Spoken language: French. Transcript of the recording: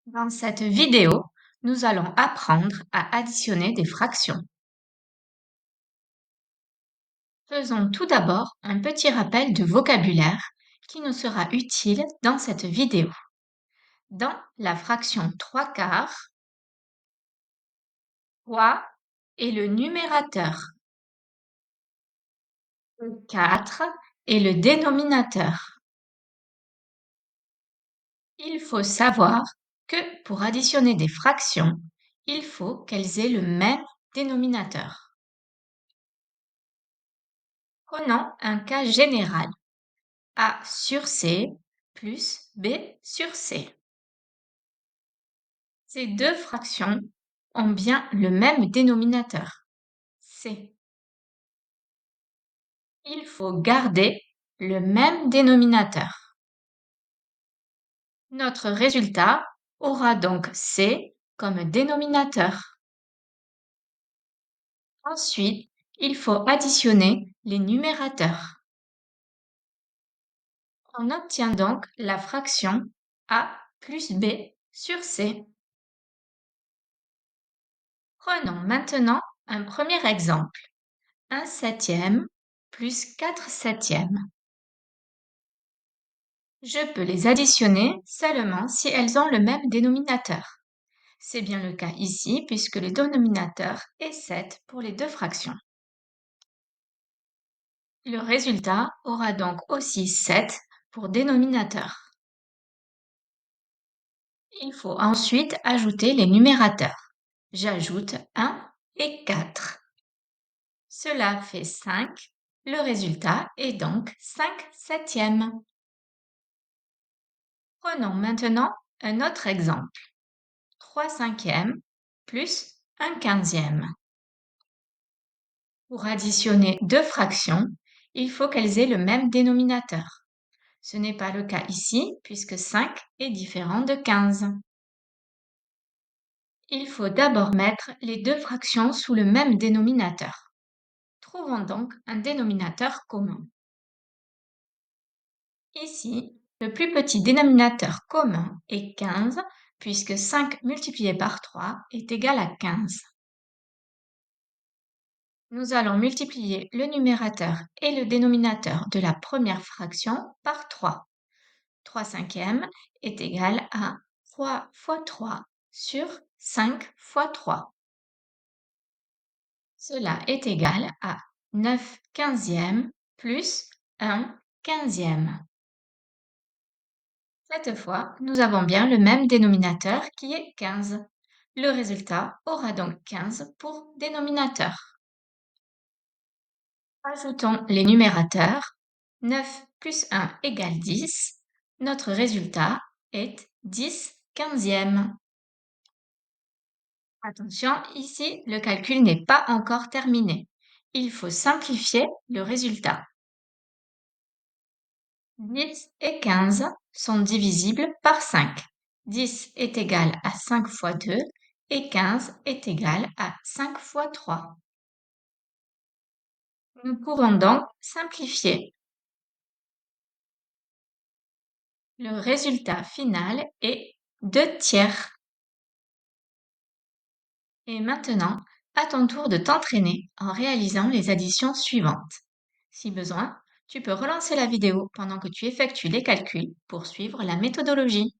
Dans cette vidéo, nous allons apprendre à additionner des fractions. Faisons tout d'abord un petit rappel de vocabulaire qui nous sera utile dans cette vidéo. Dans la fraction 3 quarts, 3 est le numérateur, 4 est le dénominateur. Il faut savoir que pour additionner des fractions, il faut qu'elles aient le même dénominateur. Prenons un cas général. A sur C plus B sur C. Ces deux fractions ont bien le même dénominateur, C. Il faut garder le même dénominateur. Notre résultat aura donc C comme dénominateur. Ensuite, il faut additionner les numérateurs. On obtient donc la fraction A plus B sur C. Prenons maintenant un premier exemple. 1 septième plus 4 septièmes. Je peux les additionner seulement si elles ont le même dénominateur. C'est bien le cas ici puisque le dénominateur est 7 pour les deux fractions. Le résultat aura donc aussi 7 pour dénominateur. Il faut ensuite ajouter les numérateurs. J'ajoute 1 et 4. Cela fait 5. Le résultat est donc 5 septièmes. Prenons maintenant un autre exemple. 3 cinquièmes plus 1 quinzième. Pour additionner deux fractions, il faut qu'elles aient le même dénominateur. Ce n'est pas le cas ici puisque 5 est différent de 15. Il faut d'abord mettre les deux fractions sous le même dénominateur. Trouvons donc un dénominateur commun. Ici, le plus petit dénominateur commun est 15 puisque 5 multiplié par 3 est égal à 15. Nous allons multiplier le numérateur et le dénominateur de la première fraction par 3. 3 cinquièmes est égal à 3 fois 3 sur 5 fois 3. Cela est égal à 9 quinzièmes plus 1 quinzième. Cette fois, nous avons bien le même dénominateur qui est 15. Le résultat aura donc 15 pour dénominateur. Ajoutons les numérateurs. 9 plus 1 égale 10. Notre résultat est 10 quinzièmes. Attention, ici, le calcul n'est pas encore terminé. Il faut simplifier le résultat. 10 et 15 sont divisibles par 5. 10 est égal à 5 fois 2 et 15 est égal à 5 fois 3. Nous pouvons donc simplifier. Le résultat final est 2 tiers. Et maintenant, à ton tour de t'entraîner en réalisant les additions suivantes. Si besoin, tu peux relancer la vidéo pendant que tu effectues les calculs pour suivre la méthodologie.